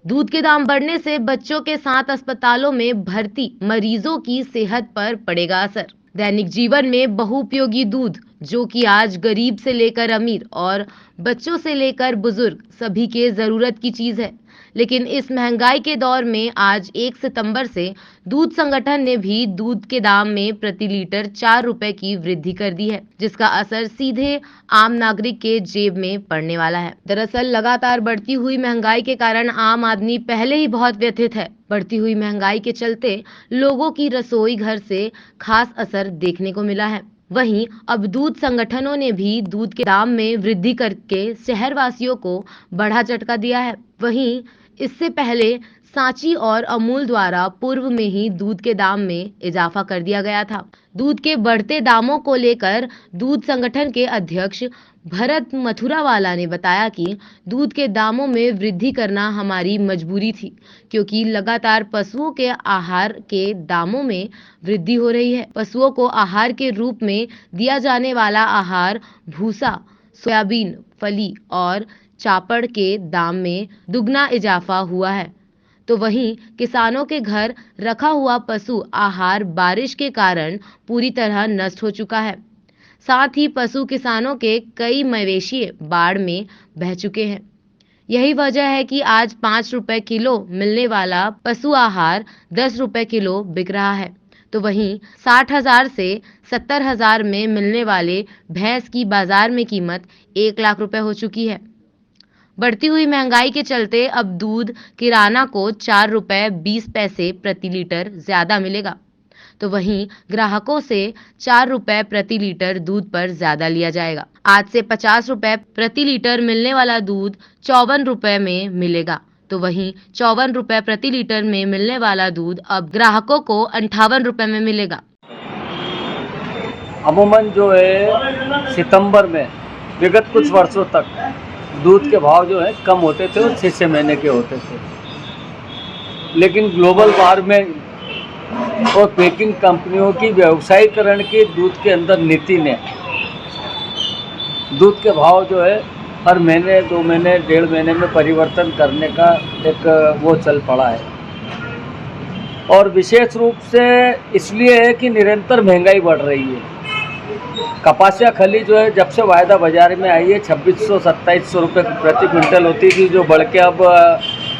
दूध के दाम बढ़ने से बच्चों के साथ अस्पतालों में भर्ती मरीजों की सेहत पर पड़ेगा असर। दैनिक जीवन में बहुउपयोगी दूध, जो कि आज गरीब से लेकर अमीर और बच्चों से लेकर बुजुर्ग सभी के जरूरत की चीज है। लेकिन इस महंगाई के दौर में आज 1 सितंबर से दूध संगठन ने भी दूध के दाम में प्रति लीटर 4 रुपए की वृद्धि कर दी है, जिसका असर सीधे आम नागरिक के जेब में पड़ने वाला है। दरअसल लगातार बढ़ती हुई महंगाई के कारण आम आदमी पहले ही बहुत व्यथित है। बढ़ती हुई महंगाई के चलते लोगों की रसोई घर से खास असर देखने को मिला है। वहीं अब दूध संगठनों ने भी दूध के दाम में वृद्धि करके शहरवासियों को बड़ा झटका दिया है। वहीं इससे पहले सांची और अमूल द्वारा पूर्व में ही दूध के दाम में इजाफा कर दिया गया था। दूध के बढ़ते दामों को लेकर दूध संगठन के अध्यक्ष भरत मथुरावाला ने बताया कि दूध के दामों में वृद्धि करना हमारी मजबूरी थी, क्योंकि लगातार पशुओं के आहार के दामों में वृद्धि हो रही है। पशुओं को आहार के रूप में दिया जाने वाला आहार भूसा, सोयाबीन, फली और चापड़ के दाम में दुगना इजाफा हुआ है। तो वहीं किसानों के घर रखा हुआ पशु आहार बारिश के कारण पूरी तरह नष्ट हो चुका है। साथ ही पशु किसानों के कई मवेशी बाढ़ में बह चुके हैं। यही वजह है कि आज 5 रुपए किलो मिलने वाला पशु आहार 10 रुपए किलो बिक रहा है। तो वहीं 60,000 से 70,000 में मिलने वाले भैंस की बाजार में कीमत 1 लाख रुपए हो चुकी है। बढ़ती हुई महंगाई के चलते अब दूध किराना को 4 रुपए 20 पैसे प्रति लीटर ज्यादा मिलेगा। तो वहीं ग्राहकों से 4 रुपए प्रति लीटर दूध पर ज्यादा लिया जाएगा। आज से 50 रुपए प्रति लीटर मिलने वाला दूध 54 रुपए में मिलेगा। तो वहीं 54 रुपए प्रति लीटर में मिलने वाला दूध अब ग्राहकों को 58 रुपए में मिलेगा। अमूमन जो है सितंबर में विगत कुछ वर्षों तक दूध के भाव जो है कम होते थे और 6 महीने के होते थे, लेकिन ग्लोबल वार्मिंग और पैकिंग कंपनियों की व्यवसायीकरण की दूध के अंदर नीति ने दूध के भाव जो है हर महीने 2 महीने 1.5 महीने में परिवर्तन करने का एक वो चल पड़ा है। और विशेष रूप से इसलिए है कि निरंतर महंगाई बढ़ रही है। कपासिया खली जो है जब से वायदा बाजार में आई है 2600-2700 रुपये प्रति क्विंटल होती थी, जो बढ़ के अब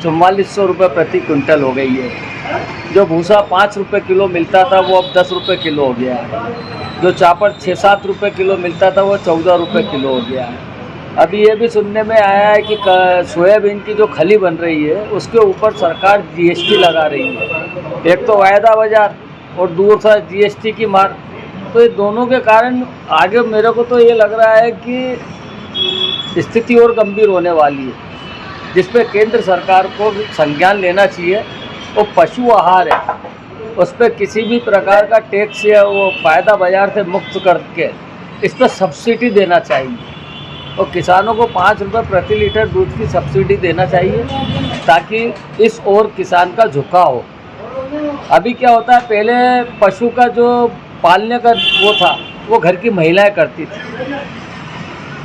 4400 रुपये प्रति क्विंटल हो गई है। जो भूसा 5 रुपये किलो मिलता था वो अब 10 रुपये किलो हो गया है। जो चापड़ 6-7 रुपये किलो मिलता था वो 14 रुपये किलो हो गया है। अभी ये भी सुनने में आया है कि सोयाबीन की जो खली बन रही है उसके ऊपर सरकार GST लगा रही है। एक तो वायदा बाजार और दूसरा GST की मार, तो ये दोनों के कारण आगे मेरे को तो ये लग रहा है कि स्थिति और गंभीर होने वाली है, जिस पे केंद्र सरकार को संज्ञान लेना चाहिए। वो पशु आहार है, उस पर किसी भी प्रकार का टैक्स या वो फायदा बाजार से मुक्त करके इस पर सब्सिडी देना चाहिए और किसानों को 5 रुपये प्रति लीटर दूध की सब्सिडी देना चाहिए, ताकि इस ओर किसान का झुकाव हो। अभी क्या होता है, पहले पशु का जो पालने का वो था वो घर की महिलाएं करती थी।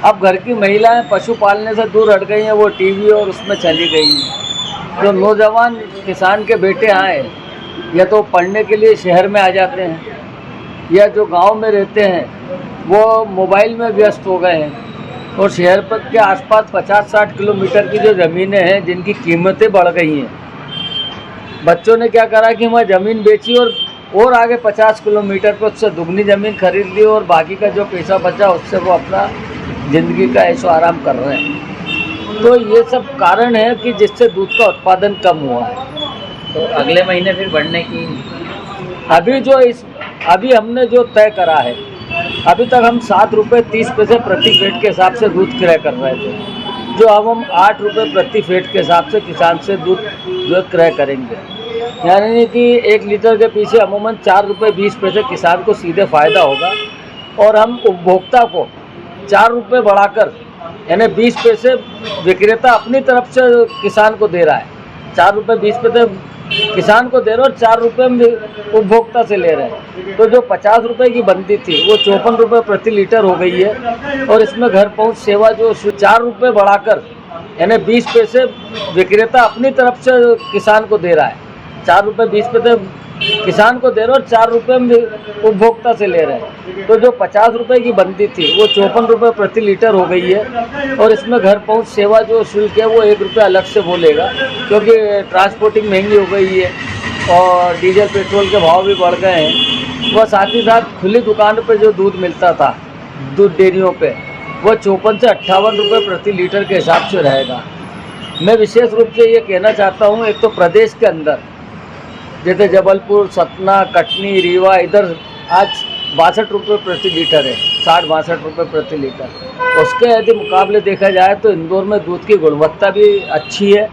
अब घर की महिलाएं पशु पालने से दूर हट गई हैं, वो टीवी और उसमें चली गई हैं। जो नौजवान किसान के बेटे आए या तो पढ़ने के लिए शहर में आ जाते हैं, या जो गांव में रहते हैं वो मोबाइल में व्यस्त हो गए हैं। और शहर पर के आसपास 50-60 किलोमीटर की जो ज़मीनें हैं जिनकी कीमतें बढ़ गई हैं, बच्चों ने क्या करा कि वहाँ ज़मीन बेची और आगे 50 किलोमीटर पर उससे दुगनी ज़मीन खरीद ली और बाकी का जो पैसा बचा उससे वो अपना ज़िंदगी का ऐशो आराम कर रहे हैं। तो ये सब कारण है कि जिससे दूध का उत्पादन कम हुआ है। तो अगले महीने फिर बढ़ने की अभी हमने जो तय करा है, अभी तक हम 7 रुपये 30 पैसे प्रति फेट के हिसाब से दूध क्रय कर रहे थे, जो अब हम 8 रुपये प्रति फेट के हिसाब से किसान से दूध जो क्रय करेंगे। यानी कि 1 लीटर के पीछे अमूमन 4 रुपये 20 पैसे किसान को सीधे फ़ायदा होगा और हम उपभोक्ता को 4 रुपये बढ़ाकर यानी 20 पैसे विक्रेता अपनी तरफ से किसान को दे रहा है। 4 रुपये 20 पैसे किसान को दे रहे और 4 रुपये उपभोक्ता से ले रहे हैं। तो जो 50 रुपये की बंदी थी वो 54 रुपये प्रति लीटर हो गई है। और इसमें घर पहुंच सेवा जो 4 रुपये बढ़ाकर यानी 20 पैसे विक्रेता अपनी तरफ से किसान को दे रहा है, 4 रुपये 20 पैसे किसान को दे रहे और 4 रुपये में उपभोक्ता से ले रहे हैं। तो जो 50 रुपये की बंदी थी वो 54 रुपये प्रति लीटर हो गई है। और इसमें घर पहुंच सेवा जो शुल्क है वो 1 रुपये अलग से वो लेगा, क्योंकि ट्रांसपोर्टिंग महंगी हो गई है और डीजल पेट्रोल के भाव भी बढ़ गए हैं। वह साथ ही साथ खुली दुकान पर जो दूध मिलता था दूध डेयरियों पे, वो 54 से 58 रुपये प्रति लीटर के हिसाब से रहेगा। मैं विशेष रूप से ये कहना चाहता हूँ, एक तो प्रदेश के अंदर जैसे जबलपुर, सतना, कटनी, रीवा, इधर आज 62 रुपये प्रति लीटर है, 60-62 रुपये प्रति लीटर। उसके यदि मुकाबले देखा जाए तो इंदौर में दूध की गुणवत्ता भी अच्छी है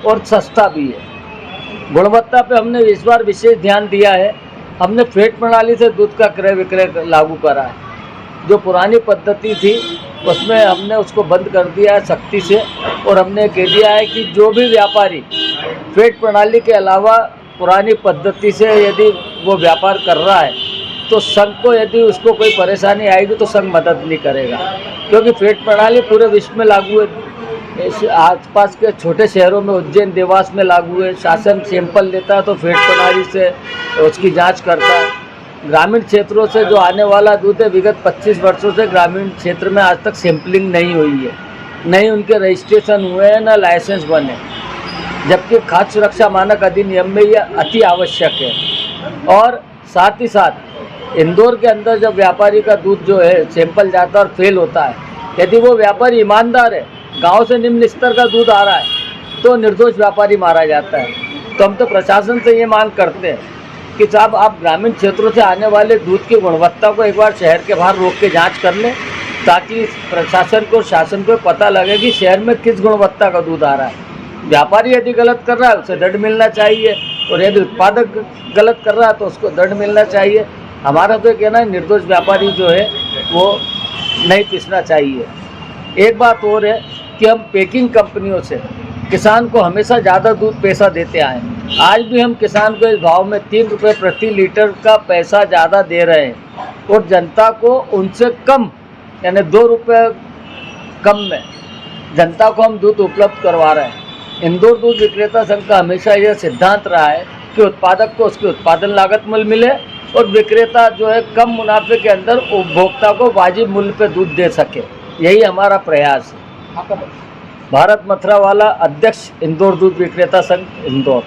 और सस्ता भी है। गुणवत्ता पे हमने इस बार विशेष ध्यान दिया है। हमने फेड प्रणाली से दूध का क्रय विक्रय लागू करा है। जो पुरानी पद्धति थी उसमें हमने उसको बंद कर दिया है सख्ती से, और हमने कह दिया है कि जो भी व्यापारी फेड प्रणाली के अलावा पुरानी पद्धति से यदि वो व्यापार कर रहा है तो संघ को यदि उसको कोई परेशानी आएगी तो संघ मदद नहीं करेगा, क्योंकि फेड प्रणाली पूरे विश्व में लागू है। आसपास के छोटे शहरों में, उज्जैन, देवास में लागू है। शासन सैंपल लेता है तो फेड प्रणाली से उसकी जांच करता है। ग्रामीण क्षेत्रों से जो आने वाला दूध है, विगत 25 वर्षों से ग्रामीण क्षेत्र में आज तक सैंपलिंग नहीं हुई है, नहीं उनके रजिस्ट्रेशन हुए हैं, ना लाइसेंस बने, जबकि खाद्य सुरक्षा मानक अधिनियम में यह अति आवश्यक है। और साथ ही साथ इंदौर के अंदर जब व्यापारी का दूध जो है सैंपल जाता है और फेल होता है, यदि वो व्यापारी ईमानदार है, गांव से निम्न स्तर का दूध आ रहा है, तो निर्दोष व्यापारी मारा जाता है। तो हम तो प्रशासन से ये मांग करते हैं कि साहब आप ग्रामीण क्षेत्रों से आने वाले दूध की गुणवत्ता को एक बार शहर के बाहर रोक के जाँच कर लें, ताकि प्रशासन को, शासन को पता लगे कि शहर में किस गुणवत्ता का दूध आ रहा है। व्यापारी यदि गलत कर रहा है उसे दंड मिलना चाहिए, और यदि उत्पादक गलत कर रहा है तो उसको दंड मिलना चाहिए। हमारा तो कहना है निर्दोष व्यापारी जो है वो नहीं पीसना चाहिए। एक बात और है कि हम पैकिंग कंपनियों से किसान को हमेशा ज़्यादा दूध पैसा देते आए। आज भी हम किसान को इस भाव में 3 रुपये प्रति लीटर का पैसा ज़्यादा दे रहे हैं, और जनता को उनसे कम यानी 2 रुपये कम में जनता को हम दूध उपलब्ध करवा रहे हैं। इंदौर दूध विक्रेता संघ का हमेशा यह सिद्धांत रहा है कि उत्पादक को उसकी उत्पादन लागत मूल्य मिले और विक्रेता जो है कम मुनाफे के अंदर उपभोक्ता को वाजिब मूल्य पर दूध दे सके। यही हमारा प्रयास है। भारत मथुरा वाला, अध्यक्ष इंदौर दूध विक्रेता संघ, इंदौर।